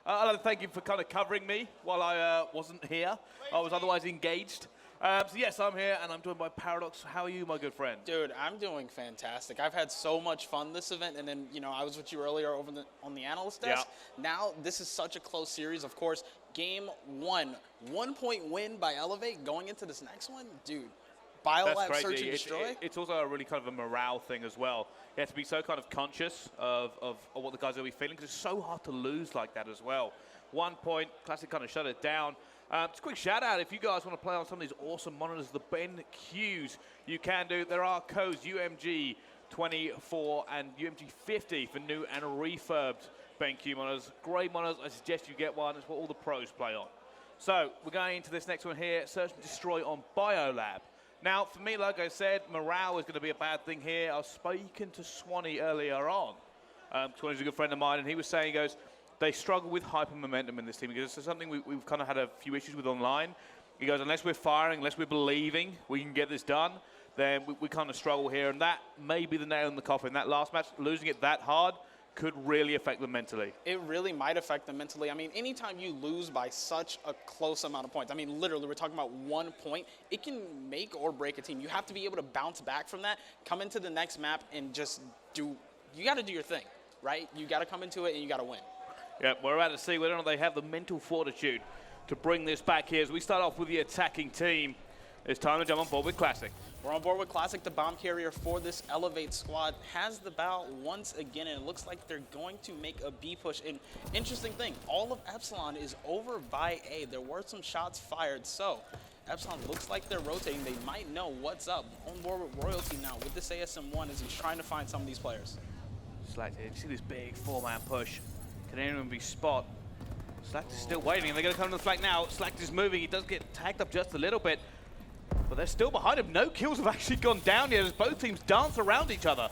I'd like to thank you for kind of covering me while I wasn't here. I was otherwise engaged. So yes, I'm here, and I'm joined by Paradox. How are you, my good friend? Dude, I'm doing fantastic. I've had so much fun this event, and then, I was with you earlier over on the analyst desk. Yeah. Now, this is such a close series. Of course, game 1-point win by Elevate going into this next one. Dude, Biolab search and destroy. It's also a really kind of a morale thing as well. You have to be so kind of conscious of what the guys will be feeling, because it's so hard to lose like that as well. 1 point, Classic kind of shut it down. Just a quick shout out, if you guys want to play on some of these awesome monitors, the BenQs, you can do. There are codes UMG 24 and UMG 50 for new and refurbed BenQ monitors. Great monitors, I suggest you get one. It's what all the pros play on. So we're going into this next one here, Search and Destroy on Biolab. Now, for me, like I said, morale is going to be a bad thing here. I was speaking to Swanee earlier on. Swanee's a good friend of mine, and he was saying, he goes, they struggle with hyper momentum in this team, because it's something we've kind of had a few issues with online. He goes, unless we're firing, unless we're believing we can get this done, then we kind of struggle here. And that may be the nail in the coffin. That last match, losing it that hard, could really affect them mentally. It really might affect them mentally. I mean, anytime you lose by such a close amount of points, I mean, literally, we're talking about 1 point, it can make or break a team. You have to be able to bounce back from that, come into the next map, and just you got to do your thing, right? You got to come into it, and you got to win. Yeah, we're about to see whether or not they have the mental fortitude to bring this back here. As we start off with the attacking team, it's time to jump on board with Classic. We're on board with Classic. The bomb carrier for this Elevate squad has the bow once again, and it looks like they're going to make a B push. And interesting thing, all of Epsilon is over by A. There were some shots fired, so Epsilon looks like they're rotating. They might know what's up. On board with Royalty now with this ASM1 as he's trying to find some of these players. Slacked here. You see this big four-man push. Can anyone be spot? Slacked is still waiting, and they're going to come to the flank now. Slacked is moving. He does get tagged up just a little bit, but they're still behind him. No kills have actually gone down yet as both teams dance around each other.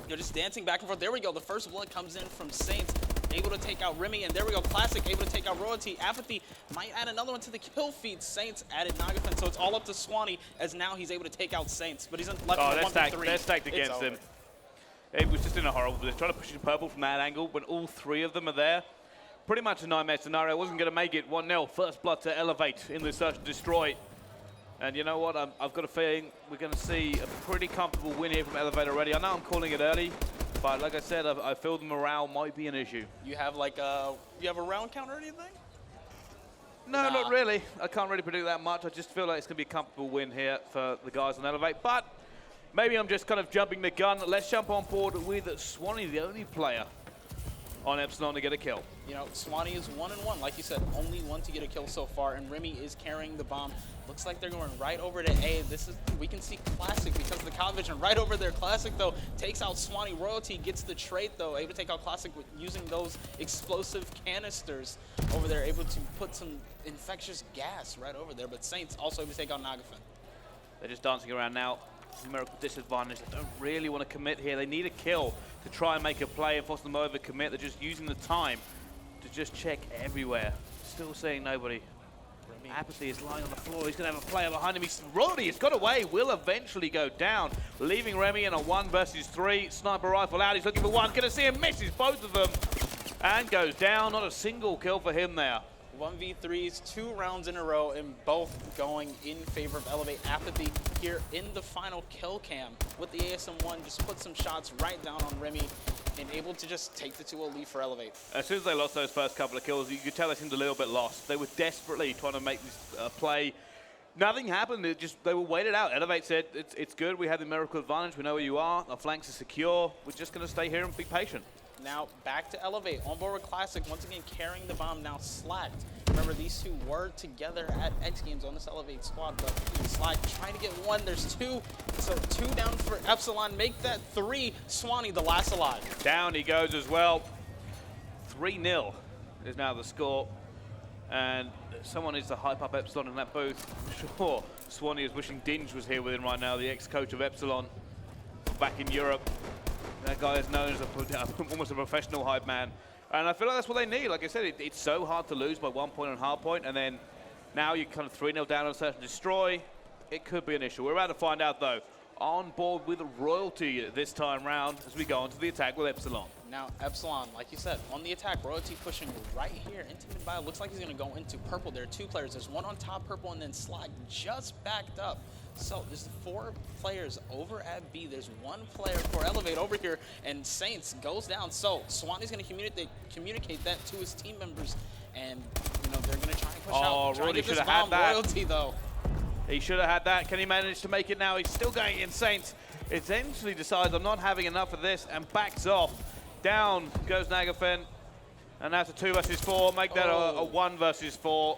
They're just dancing back and forth. There we go. The first blood comes in from Saints, able to take out Remy, and there we go. Classic able to take out Royalty. Apathy might add another one to the kill feed. Saints added Nagafin, so it's all up to Swanee as now he's able to take out Saints, but he's left with 1v3. They're stacked against him. It was just in a horrible position. Trying to push in purple from that angle when all three of them are there. Pretty much a nightmare scenario. Wasn't going to make it. 1-0. First blood to Elevate in the Search and Destroy. And you know what? I've got a feeling we're going to see a pretty comfortable win here from Elevate already. I know I'm calling it early, but like I said, I feel the morale might be an issue. You have like a round count or anything? No, not really. I can't really predict that much. I just feel like it's going to be a comfortable win here for the guys on Elevate. But maybe I'm just kind of jumping the gun. Let's jump on board with Swanee, the only player on Epsilon to get a kill. You know, Swanee is 1-1, like you said, only one to get a kill so far, and Remy is carrying the bomb. Looks like they're going right over to A. We can see Classic because of the cow vision right over there. Classic, though, takes out Swanee. Royalty gets the trait, though, able to take out Classic with using those explosive canisters over there, able to put some infectious gas right over there, but Saints also able to take out Nagafin. They're just dancing around now. Numerical disadvantage. They don't really want to commit here. They need a kill to try and make a play and force them over commit. They're just using the time to just check everywhere. Still seeing nobody. Apathy is lying on the floor. He's going to have a player behind him. Roddy has got away. Will eventually go down, leaving Remy in a 1 versus 3. Sniper rifle out. He's looking for one. Going to see him. Misses both of them and goes down. Not a single kill for him there. 1v3s, 2 rounds in a row, and both going in favor of Elevate. Apathy here in the final kill cam with the ASM1, just put some shots right down on Remy and able to just take the 2-0 lead for Elevate. As soon as they lost those first couple of kills, you could tell they seemed a little bit lost. They were desperately trying to make this play. Nothing happened. They were waited out. Elevate said, it's good. We have the numerical advantage. We know where you are. Our flanks are secure. We're just going to stay here and be patient. Now back to Elevate, on board with Classic, once again carrying the bomb, now Slacked. Remember, these two were together at X Games on this Elevate squad, but Slacked trying to get one, there's 2, so 2 down for Epsilon, make that 3, Swanee the last alive. Down he goes as well. 3-0 is now the score, and someone needs to hype up Epsilon in that booth. Sure, Swanee is wishing Dinge was here with him right now, the ex-coach of Epsilon back in Europe. That guy is known as almost a professional hype man. And I feel like that's what they need. Like I said, it's so hard to lose by 1 point on hardpoint, and then now you're kind of 3-0 down on Search and Destroy. It could be an issue. We're about to find out, though. On board with Royalty this time round as we go on to the attack with Epsilon. Now, Epsilon, like you said, on the attack. Royalty pushing right here into mid-bio. Looks like he's going to go into purple. There are 2 players. There's one on top purple, and then Slack just backed up. So there's 4 players over at B. There's 1 player for Elevate over here, and Saints goes down. So Swanee's going to communicate that to his team members, and you know they're going to try and push out. Try to get this bomb. Royalty, though. He should have had that. Can he manage to make it now? He's still going in. Saints essentially decides I'm not having enough of this and backs off. Down goes Nagafen, and that's a 2 versus 4. Make that a 1 versus 4.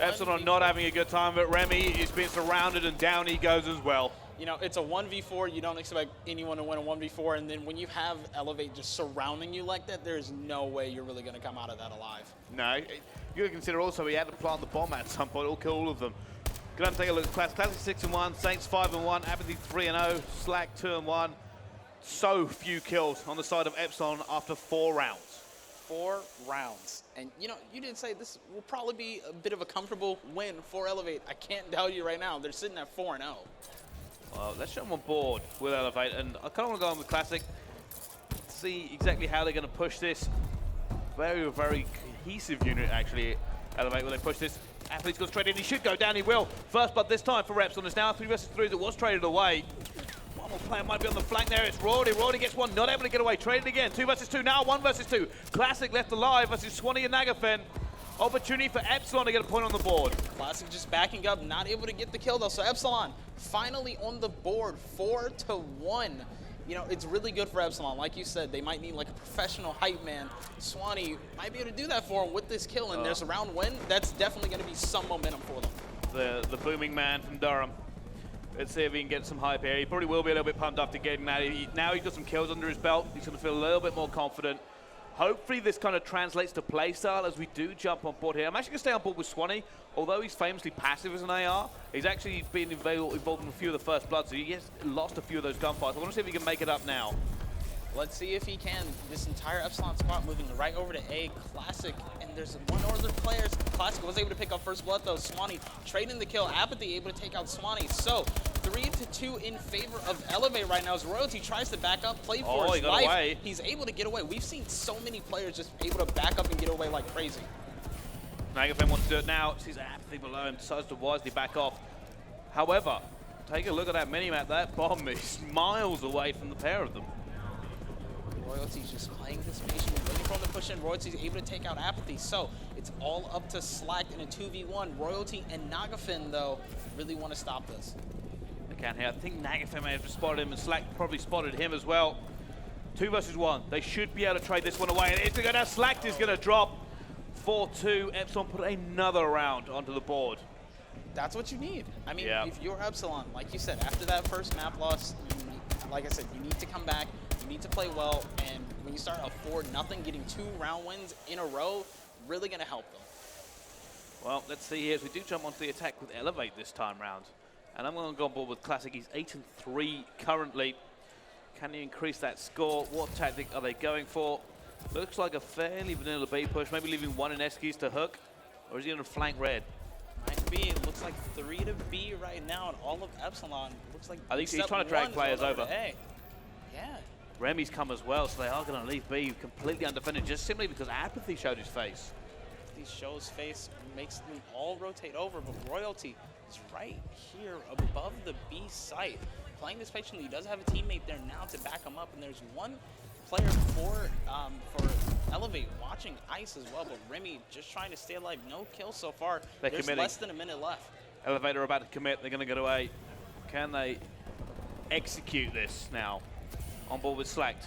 Epsilon not having a good time, but Remy is being surrounded, and down he goes as well. You know, it's a 1v4. You don't expect anyone to win a 1v4, and then when you have Elevate just surrounding you like that, there's no way you're really going to come out of that alive. No, you got to consider also he had to plant the bomb at some point. It'll kill all of them. Go ahead and take a look at Classic. Classic 6-1, Saints 5-1, Apathy 3-0, Slack 2-1. So few kills on the side of Epsilon after 4 rounds. 4 rounds. And, you know, you did say this will probably be a bit of a comfortable win for Elevate. I can't doubt you right now. They're sitting at 4-0. Well, let's show them on board with Elevate. And I kind of want to go on with Classic, see exactly how they're going to push this. Very, very cohesive unit, actually, Elevate, when they push this. Athlete's gone straight in. He should go down. He will. First blood this time for Epsilon. It's now 3 versus 3 that was traded away. One more player might be on the flank there. It's Roddy. Roddy gets one. Not able to get away. Traded again. 2 versus 2. Now 1 versus 2. Classic left alive versus Swanee and Nagafen. Opportunity for Epsilon to get a point on the board. Classic just backing up. Not able to get the kill, though. So Epsilon finally on the board. 4-1. You know, it's really good for Epsilon. Like you said, they might need like a professional hype man. Swanee might be able to do that for him with this kill, and there's a round win. That's definitely going to be some momentum for them. The booming man from Durham. Let's see if he can get some hype here. He probably will be a little bit pumped after getting that. Now he's got some kills under his belt. He's going to feel a little bit more confident. Hopefully this kind of translates to play style as we do jump on board here. I'm actually going to stay on board with Swanee. Although he's famously passive as an AR, he's actually been involved in a few of the first bloods, so he has lost a few of those gunfights. I want to see if he can make it up now. Let's see if he can. This entire Epsilon squad moving right over to A. Classic, and there's 1 other player. Classic was able to pick up first blood, though. Swanee trading the kill. Apathy able to take out Swanee. So 3-2 in favor of Elevate right now as Royalty tries to back up, play for his life. Away. He's able to get away. We've seen so many players just able to back up and get away like crazy. Nagafen wants to do it now. Sees Apathy below him, decides to wisely back off. However, take a look at that minimap. That bomb is miles away from the pair of them. Royalty's just playing this patient, waiting for him to push in. Royalty's able to take out Apathy, so it's all up to Slack in a 2v1. Royalty and Nagafen, though, really want to stop this. They can here. I think Nagafen may have spotted him, and Slack probably spotted him as well. 2 versus 1. They should be able to trade this one away, and it's going to Slack is going to drop. 4-2. Epsilon put another round onto the board. That's what you need. I mean, if you're Epsilon, like you said, after that first map loss, like I said, you need to come back. You need to play well, and when you start a 4-0, getting 2 round wins in a row, really going to help them. Well, let's see here as we do jump onto the attack with Elevate this time round. And I'm going to go on board with Classic. He's 8-3 currently. Can he increase that score? What tactic are they going for? Looks like a fairly vanilla B push, maybe leaving 1 in Eskies to hook. Or is he going to flank red? Might be. It looks like 3 to B right now, and all of Epsilon looks like. I think he's trying to drag players over. Yeah. Remy's come as well, so they are going to leave B completely undefended just simply because Apathy showed his face. Apathy shows face, makes them all rotate over, but Royalty is right here above the B site. Playing this patiently, he does have a teammate there now to back him up, and there's 1 player for Elevate watching Ice as well, but Remy just trying to stay alive. No kills so far. There's less than a minute left. Elevate are about to commit. They're going to get away. Can they execute this now? On board with Slacked.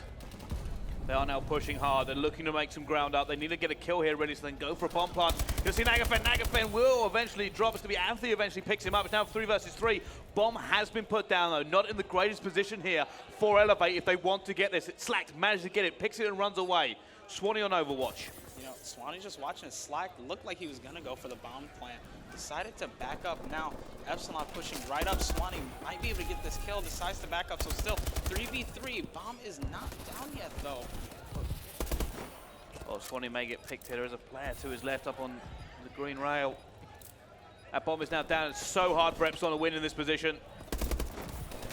They are now pushing hard. They're looking to make some ground up. They need to get a kill here ready, so then go for a bomb plant. You'll see Nagafen. Nagafen will eventually drop. It's to be Anthony eventually picks him up. It's now 3 versus 3. Bomb has been put down, though. Not in the greatest position here for Elevate if they want to get this. Slacked managed to get it, picks it and runs away. Swanee on Overwatch. You know, Swanee's just watching his Slack. Looked like he was going to go for the bomb plant. Decided to back up. Now, Epsilon pushing right up. Swanee might be able to get this kill. Decides to back up. So still 3v3. Bomb is not down yet, though. Oh, Swanee may get picked here. There is a player to his left up on the green rail. That bomb is now down. It's so hard for Epsilon to win in this position.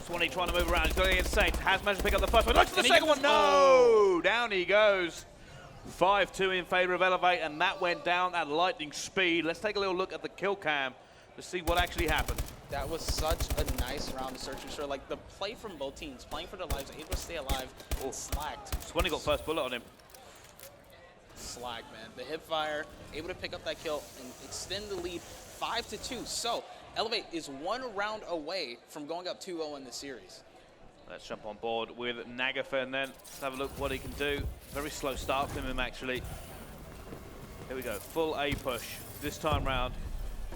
Swanee trying to move around. He's going against Saints. Has managed to pick up the first one. Looks for the second one. No! Down he goes. 5-2 in favor of Elevate, and that went down at lightning speed. Let's take a little look at the kill cam to see what actually happened. That was such a nice round of search and destroy. Like the play from both teams, playing for their lives, able to stay alive, and slacked. Swanee got first bullet on him. Slack, man. The hip fire, able to pick up that kill and extend the lead 5-2. So Elevate is 1 round away from going up 2-0 in the series. Let's jump on board with Nagafen then. Let's have a look what he can do. Very slow start from him, actually. Here we go, full A push this time round.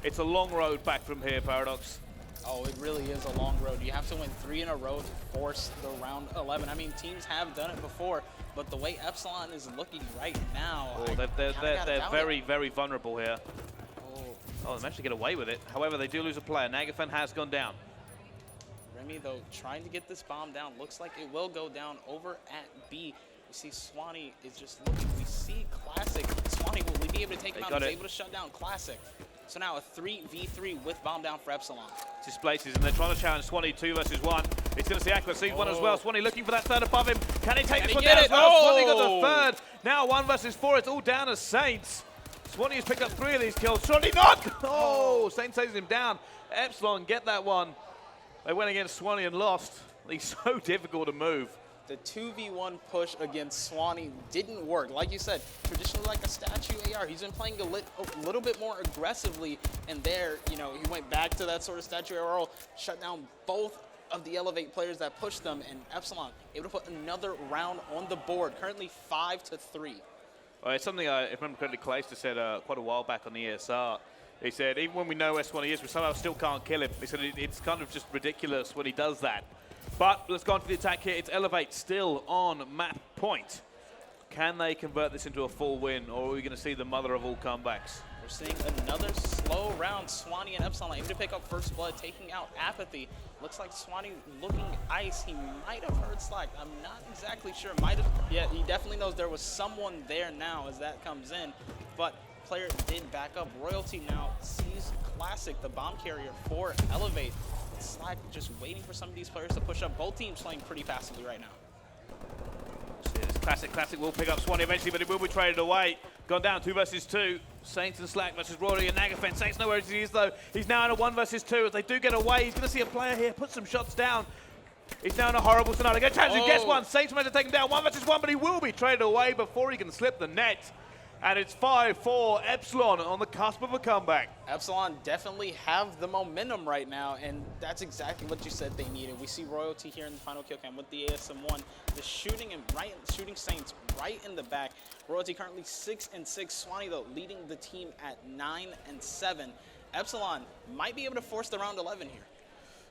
It's a long road back from here, Paradox. Oh, it really is a long road. You have to win 3 in a row to force the round 11. I mean, teams have done it before, but the way Epsilon is looking right now, they're very, very vulnerable here. Oh, they managed to get away with it. However, they do lose a player. Nagafen has gone down. Remy, though, trying to get this bomb down. Looks like it will go down over at B. We see Swanee is just looking. We see Classic. Swanee, will we be able to take him out? He's able to shut down Classic. So now a 3v3 with bomb down for Epsilon. Displaces, and they're trying to challenge Swanee 2 versus 1. He's going to see Aqua see one as well. Swanee looking for that third above him. Can he take this one down as well? Swanee got the third. Now 1 versus 4. It's all down to Saints. Swanee has picked up 3 of these kills. Swanee not! Oh, Saints takes him down. Epsilon get that one. They went against Swanee and lost. He's so difficult to move. The 2v1 push against Swanee didn't work. Like you said, traditionally like a statue AR. He's been playing a little bit more aggressively, and there, you know, he went back to that sort of statue AR, shut down both of the Elevate players that pushed them, and Epsilon able to put another round on the board, currently 5-3. Well, it's something if I remember correctly, Clayster said quite a while back on the ESR. He said, even when we know where Swanee is, we somehow still can't kill him. He said it's kind of just ridiculous when he does that. But let's go on to the attack here. It's Elevate still on map point. Can they convert this into a full win, or are we going to see the mother of all comebacks? We're seeing another slow round. Swanee and Epsilon able to pick up first blood, taking out Apathy. Looks like Swanee looking ice. He might have heard Slack. I'm not exactly sure. Might have. Yeah, he definitely knows there was someone there now as that comes in. But player did back up. Royalty now sees Classic, the bomb carrier for Elevate. Slack just waiting for some of these players to push up. Both teams playing pretty passively right now. Classic will pick up Swanee eventually, but it will be traded away. Gone down 2 versus 2. Saints and Slack versus Rory and Nagafen. Saints know where he is though. He's now in a 1 versus 2. As they do get away, he's going to see a player here put some shots down. He's now in a horrible scenario. Get a chance to guess one. Saints managed to take him down 1 versus 1, but he will be traded away before he can slip the net. And it's 5-4, Epsilon on the cusp of a comeback. Epsilon definitely have the momentum right now, and that's exactly what you said they needed. We see Royalty here in the final kill cam with the ASM1. The shooting Saints right in the back. Royalty currently 6-6. Swanee, though, leading the team at 9-7. Epsilon might be able to force the round 11 here.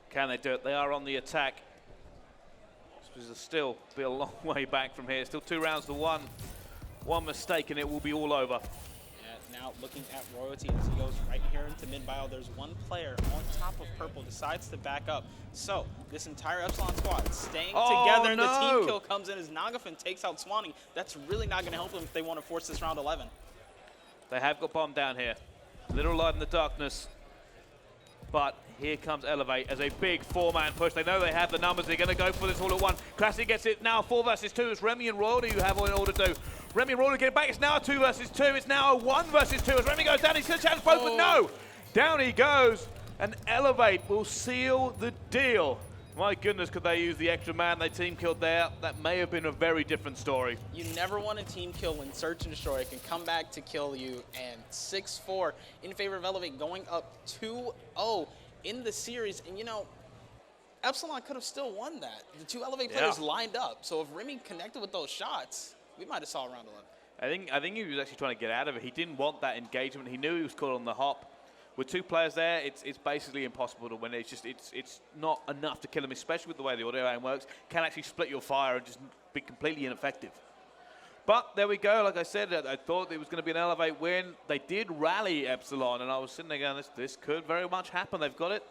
Can they do it? They are on the attack. This will still be a long way back from here. Still 2 rounds to 1. One mistake and it will be all over. Yeah, now looking at Royalty as he goes right here into mid-bio. There's one player on top of Purple, decides to back up. So this entire Epsilon squad staying together, and the team kill comes in as Nagafen takes out Swanee. That's really not going to help them if they want to force this round 11. They have got bomb down here. Little light in the darkness. But here comes Elevate as a big 4-man push. They know they have the numbers. They're going to go for this all at one. Classic gets it now 4 versus 2. It's Remy and Royalty who have all to do. Remy and Royalty get it back. It's now a 2 versus 2. It's now a 1 versus 2. As Remy goes down, he's going to challenge both, but no! Down he goes. And Elevate will seal the deal. My goodness, could they use the extra man they team killed there? That may have been a very different story. You never want a team kill when Search and Destroy. It can come back to kill you. And 6-4 in favor of Elevate, going up 2-0 in the series. And you know, Epsilon could have still won that. The 2 Elevate players lined up. So if Remy connected with those shots, we might have saw round 11. I think he was actually trying to get out of it. He didn't want that engagement. He knew he was caught on the hop. With 2 players there, it's basically impossible to win. It's not enough to kill him, especially with the way the audio aim works. Can actually split your fire and just be completely ineffective. But there we go. Like I said, I thought it was going to be an Elevate win. They did rally Epsilon, and I was sitting there going, this could very much happen. They've got it.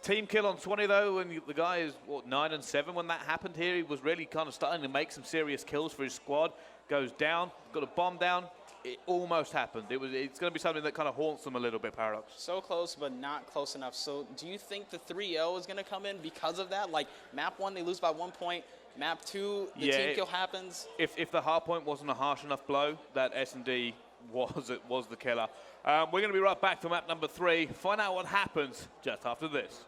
Team kill on Swanee, though, and the guy is, 9-7 when that happened here. He was really kind of starting to make some serious kills for his squad. Goes down, got a bomb down. It almost happened. It's going to be something that kind of haunts them a little bit, Paradox. So close, but not close enough. So do you think the 3-0 is going to come in because of that? Like, map 1, they lose by 1 point. Map 2, the team kill happens. If the hard point wasn't a harsh enough blow, that S&D was the killer. We're going to be right back for map number 3. Find out what happens just after this.